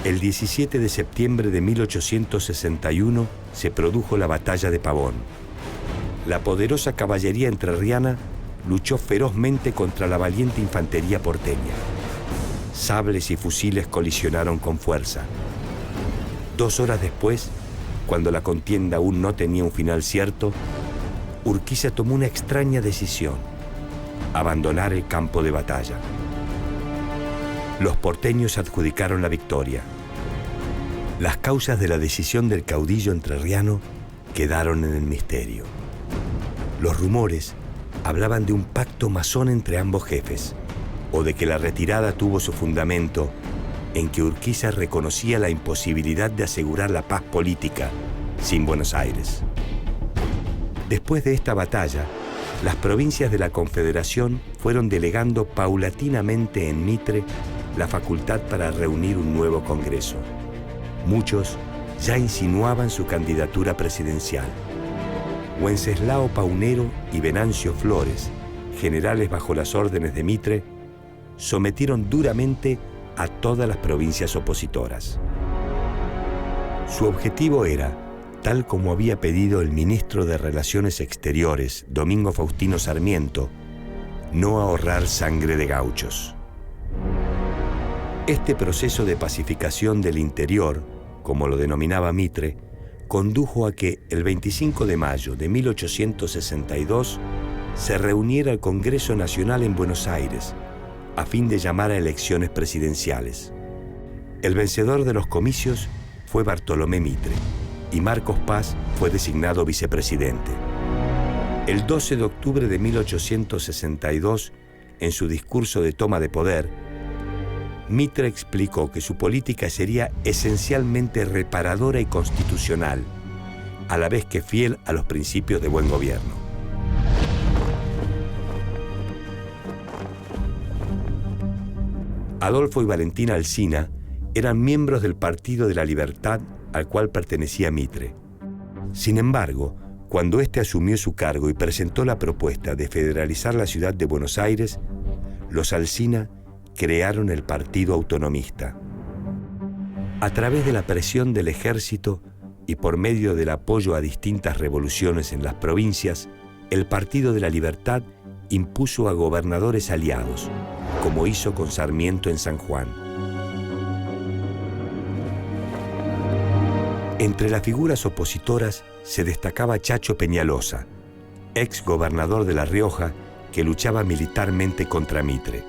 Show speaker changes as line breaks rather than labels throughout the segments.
El 17 de septiembre de 1861 se produjo la batalla de Pavón. La poderosa caballería entrerriana luchó ferozmente contra la valiente infantería porteña. Sables y fusiles colisionaron con fuerza. 2 horas después, cuando la contienda aún no tenía un final cierto, Urquiza tomó una extraña decisión: abandonar el campo de batalla. Los porteños adjudicaron la victoria. Las causas de la decisión del caudillo entrerriano quedaron en el misterio. Los rumores hablaban de un pacto masón entre ambos jefes, o de que la retirada tuvo su fundamento en que Urquiza reconocía la imposibilidad de asegurar la paz política sin Buenos Aires. Después de esta batalla, las provincias de la Confederación fueron delegando paulatinamente en Mitre la facultad para reunir un nuevo Congreso. Muchos ya insinuaban su candidatura presidencial. Wenceslao Paunero y Venancio Flores, generales bajo las órdenes de Mitre, sometieron duramente a todas las provincias opositoras. Su objetivo era, tal como había pedido el ministro de Relaciones Exteriores, Domingo Faustino Sarmiento, no ahorrar sangre de gauchos. Este proceso de pacificación del interior, como lo denominaba Mitre, condujo a que el 25 de mayo de 1862 se reuniera el Congreso Nacional en Buenos Aires, a fin de llamar a elecciones presidenciales. El vencedor de los comicios fue Bartolomé Mitre, y Marcos Paz fue designado vicepresidente. El 12 de octubre de 1862, en su discurso de toma de poder, Mitre explicó que su política sería esencialmente reparadora y constitucional, a la vez que fiel a los principios de buen gobierno. Adolfo y Valentina Alsina eran miembros del Partido de la Libertad al cual pertenecía Mitre. Sin embargo, cuando éste asumió su cargo y presentó la propuesta de federalizar la ciudad de Buenos Aires, los Alsina crearon el Partido Autonomista. A través de la presión del ejército y por medio del apoyo a distintas revoluciones en las provincias, el Partido de la Libertad impuso a gobernadores aliados, como hizo con Sarmiento en San Juan. Entre las figuras opositoras se destacaba Chacho Peñalosa, ex gobernador de La Rioja, que luchaba militarmente contra Mitre.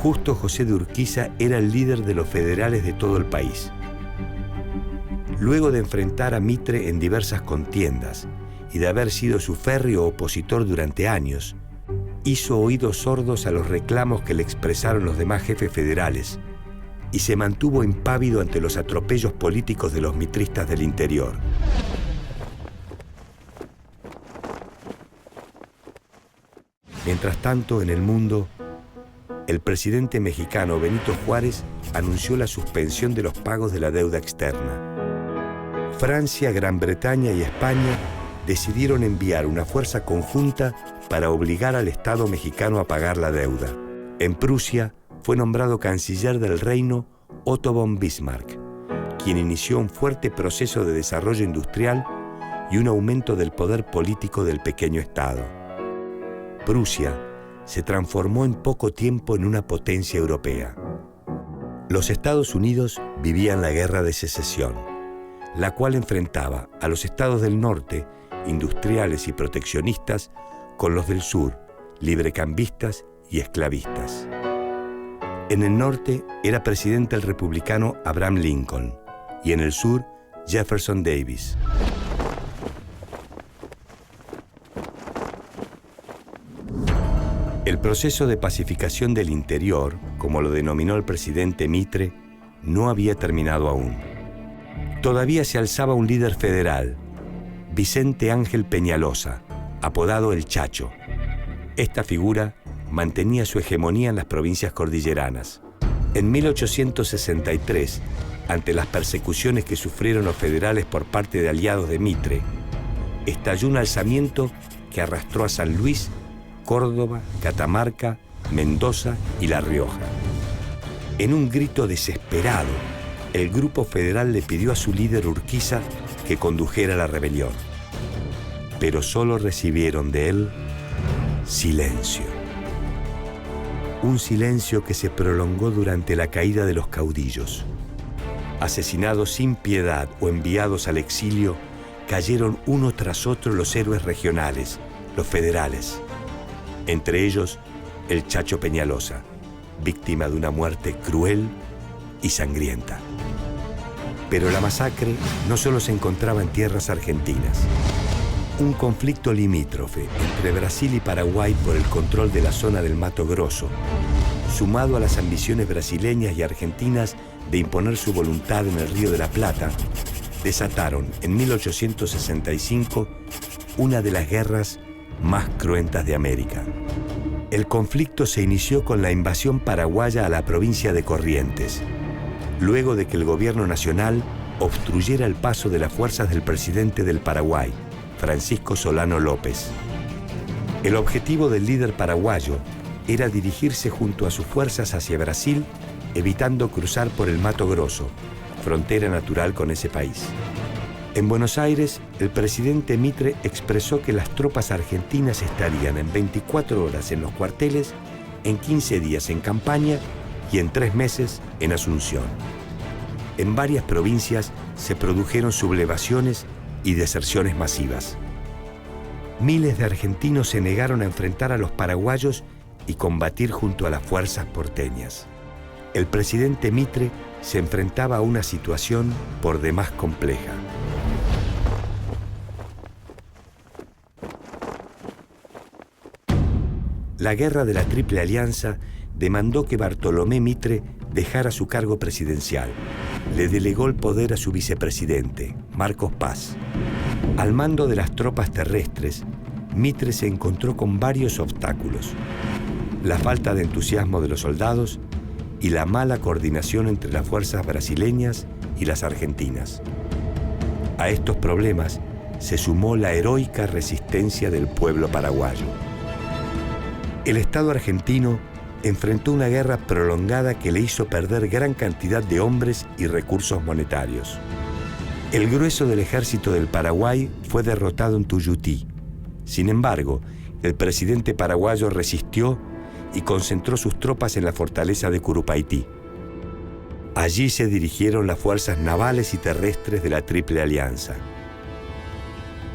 Justo José de Urquiza era el líder de los federales de todo el país. Luego de enfrentar a Mitre en diversas contiendas y de haber sido su férreo opositor durante años, hizo oídos sordos a los reclamos que le expresaron los demás jefes federales y se mantuvo impávido ante los atropellos políticos de los mitristas del interior. Mientras tanto, en el mundo, el presidente mexicano Benito Juárez anunció la suspensión de los pagos de la deuda externa. Francia, Gran Bretaña y España decidieron enviar una fuerza conjunta para obligar al Estado mexicano a pagar la deuda. En Prusia fue nombrado canciller del reino Otto von Bismarck, quien inició un fuerte proceso de desarrollo industrial y un aumento del poder político del pequeño Estado. Prusia se transformó en poco tiempo en una potencia europea. Los Estados Unidos vivían la Guerra de Secesión, la cual enfrentaba a los estados del norte, industriales y proteccionistas, con los del sur, librecambistas y esclavistas. En el norte era presidente el republicano Abraham Lincoln y en el sur Jefferson Davis. El proceso de pacificación del interior, como lo denominó el presidente Mitre, no había terminado aún. Todavía se alzaba un líder federal, Vicente Ángel Peñalosa, apodado El Chacho. Esta figura mantenía su hegemonía en las provincias cordilleranas. En 1863, ante las persecuciones que sufrieron los federales por parte de aliados de Mitre, estalló un alzamiento que arrastró a San Luis, Córdoba, Catamarca, Mendoza y La Rioja. En un grito desesperado, el grupo federal le pidió a su líder Urquiza que condujera la rebelión. Pero solo recibieron de él silencio. Un silencio que se prolongó durante la caída de los caudillos. Asesinados sin piedad o enviados al exilio, cayeron uno tras otro los héroes regionales, los federales. Entre ellos, el Chacho Peñalosa, víctima de una muerte cruel y sangrienta. Pero la masacre no solo se encontraba en tierras argentinas. Un conflicto limítrofe entre Brasil y Paraguay por el control de la zona del Mato Grosso, sumado a las ambiciones brasileñas y argentinas de imponer su voluntad en el Río de la Plata, desataron en 1865 una de las guerras más cruentas de América. El conflicto se inició con la invasión paraguaya a la provincia de Corrientes, luego de que el gobierno nacional obstruyera el paso de las fuerzas del presidente del Paraguay, Francisco Solano López. El objetivo del líder paraguayo era dirigirse junto a sus fuerzas hacia Brasil, evitando cruzar por el Mato Grosso, frontera natural con ese país. En Buenos Aires, el presidente Mitre expresó que las tropas argentinas estarían en 24 horas en los cuarteles, en 15 días en campaña y en 3 meses en Asunción. En varias provincias se produjeron sublevaciones y deserciones masivas. Miles de argentinos se negaron a enfrentar a los paraguayos y combatir junto a las fuerzas porteñas. El presidente Mitre se enfrentaba a una situación por demás compleja. La guerra de la Triple Alianza demandó que Bartolomé Mitre dejara su cargo presidencial. Le delegó el poder a su vicepresidente, Marcos Paz. Al mando de las tropas terrestres, Mitre se encontró con varios obstáculos: la falta de entusiasmo de los soldados y la mala coordinación entre las fuerzas brasileñas y las argentinas. A estos problemas se sumó la heroica resistencia del pueblo paraguayo. El Estado argentino enfrentó una guerra prolongada que le hizo perder gran cantidad de hombres y recursos monetarios. El grueso del ejército del Paraguay fue derrotado en Tuyutí. Sin embargo, el presidente paraguayo resistió y concentró sus tropas en la fortaleza de Curupaití. Allí se dirigieron las fuerzas navales y terrestres de la Triple Alianza.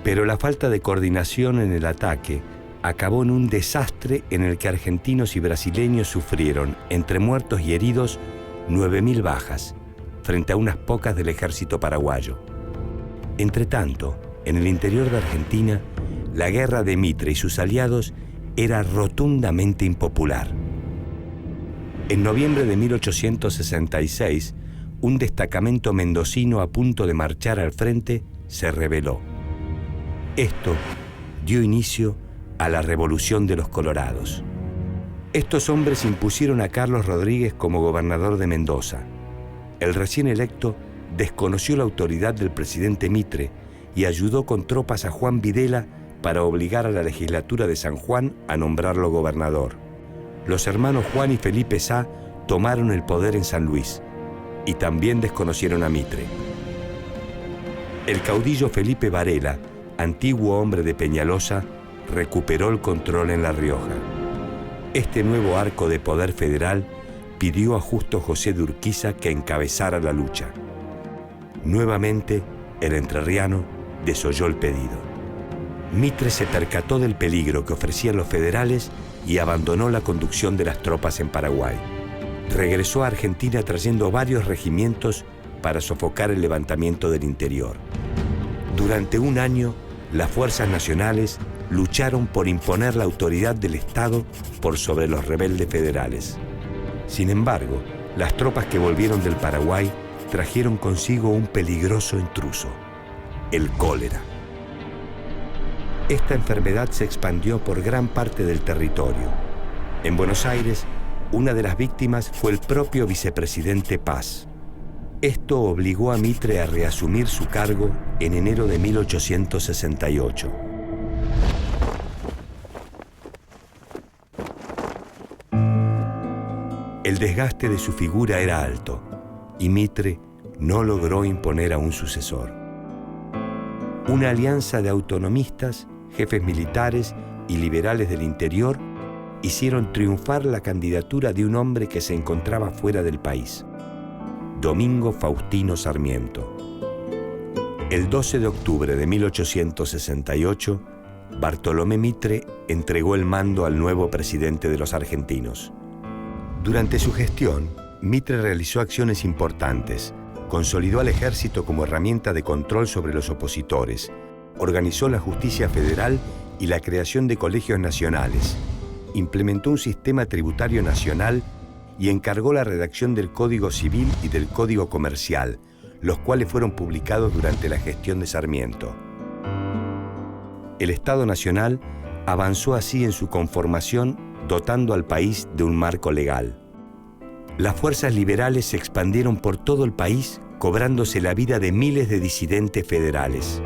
Pero la falta de coordinación en el ataque acabó en un desastre en el que argentinos y brasileños sufrieron, entre muertos y heridos, 9.000 bajas, frente a unas pocas del ejército paraguayo. Entretanto, en el interior de Argentina, la guerra de Mitre y sus aliados era rotundamente impopular. En noviembre de 1866, un destacamento mendocino a punto de marchar al frente se rebeló. Esto dio inicio a la Revolución de los Colorados. Estos hombres impusieron a Carlos Rodríguez como gobernador de Mendoza. El recién electo desconoció la autoridad del presidente Mitre y ayudó con tropas a Juan Videla para obligar a la legislatura de San Juan a nombrarlo gobernador. Los hermanos Juan y Felipe Sá tomaron el poder en San Luis y también desconocieron a Mitre. El caudillo Felipe Varela, antiguo hombre de Peñalosa, recuperó el control en La Rioja. Este nuevo arco de poder federal pidió a Justo José de Urquiza que encabezara la lucha. Nuevamente, el entrerriano desoyó el pedido. Mitre se percató del peligro que ofrecían los federales y abandonó la conducción de las tropas en Paraguay. Regresó a Argentina trayendo varios regimientos para sofocar el levantamiento del interior. Durante un año, las fuerzas nacionales lucharon por imponer la autoridad del Estado por sobre los rebeldes federales. Sin embargo, las tropas que volvieron del Paraguay trajeron consigo un peligroso intruso: el cólera. Esta enfermedad se expandió por gran parte del territorio. En Buenos Aires, una de las víctimas fue el propio vicepresidente Paz. Esto obligó a Mitre a reasumir su cargo en enero de 1868. El desgaste de su figura era alto y Mitre no logró imponer a un sucesor. Una alianza de autonomistas, jefes militares y liberales del interior hicieron triunfar la candidatura de un hombre que se encontraba fuera del país, Domingo Faustino Sarmiento. El 12 de octubre de 1868, Bartolomé Mitre entregó el mando al nuevo presidente de los argentinos. Durante su gestión, Mitre realizó acciones importantes, consolidó al ejército como herramienta de control sobre los opositores, organizó la justicia federal y la creación de colegios nacionales, implementó un sistema tributario nacional y encargó la redacción del Código Civil y del Código Comercial, los cuales fueron publicados durante la gestión de Sarmiento. El Estado Nacional avanzó así en su conformación, dotando al país de un marco legal. Las fuerzas liberales se expandieron por todo el país, cobrándose la vida de miles de disidentes federales.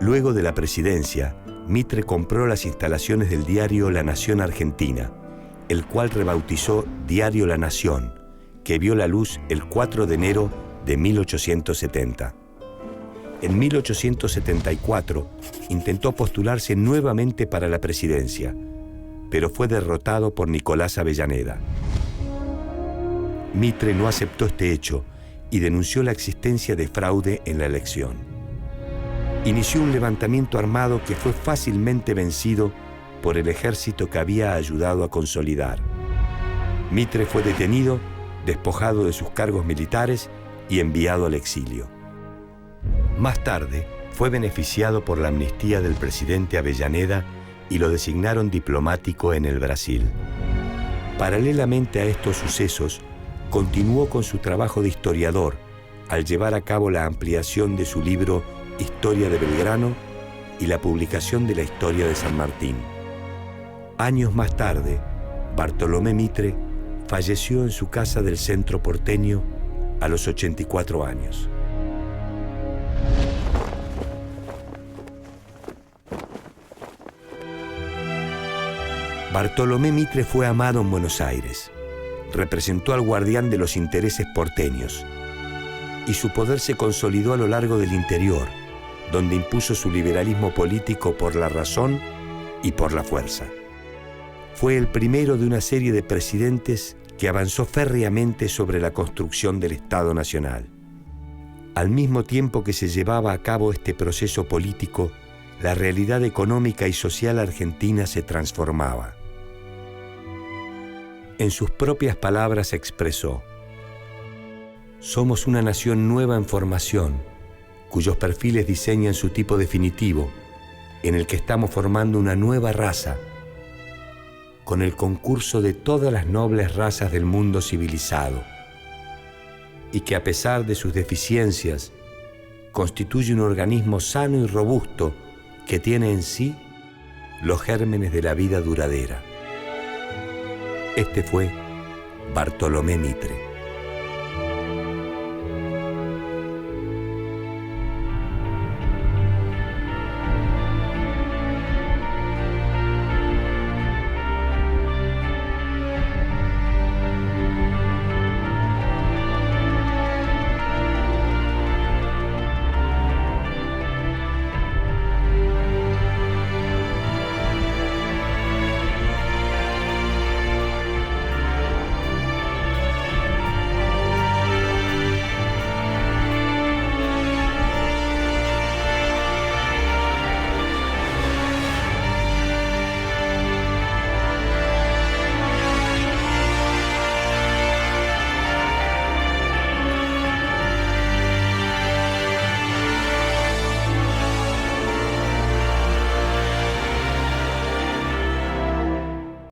Luego de la presidencia, Mitre compró las instalaciones del diario La Nación Argentina, el cual rebautizó Diario La Nación, que vio la luz el 4 de enero de 1870. En 1874 intentó postularse nuevamente para la presidencia, pero fue derrotado por Nicolás Avellaneda. Mitre no aceptó este hecho y denunció la existencia de fraude en la elección. Inició un levantamiento armado que fue fácilmente vencido por el ejército que había ayudado a consolidar. Mitre fue detenido, despojado de sus cargos militares y enviado al exilio. Más tarde, fue beneficiado por la amnistía del presidente Avellaneda y lo designaron diplomático en el Brasil. Paralelamente a estos sucesos, continuó con su trabajo de historiador al llevar a cabo la ampliación de su libro Historia de Belgrano y la publicación de la historia de San Martín. Años más tarde, Bartolomé Mitre falleció en su casa del centro porteño a los 84 años. Bartolomé Mitre fue amado en Buenos Aires. Representó al guardián de los intereses porteños y su poder se consolidó a lo largo del interior, donde impuso su liberalismo político por la razón y por la fuerza. Fue el primero de una serie de presidentes que avanzó férreamente sobre la construcción del Estado Nacional. Al mismo tiempo que se llevaba a cabo este proceso político, la realidad económica y social argentina se transformaba. En sus propias palabras expresó: «Somos una nación nueva en formación, cuyos perfiles diseñan su tipo definitivo, en el que estamos formando una nueva raza, con el concurso de todas las nobles razas del mundo civilizado, y que a pesar de sus deficiencias, constituye un organismo sano y robusto que tiene en sí los gérmenes de la vida duradera». Este fue Bartolomé Mitre.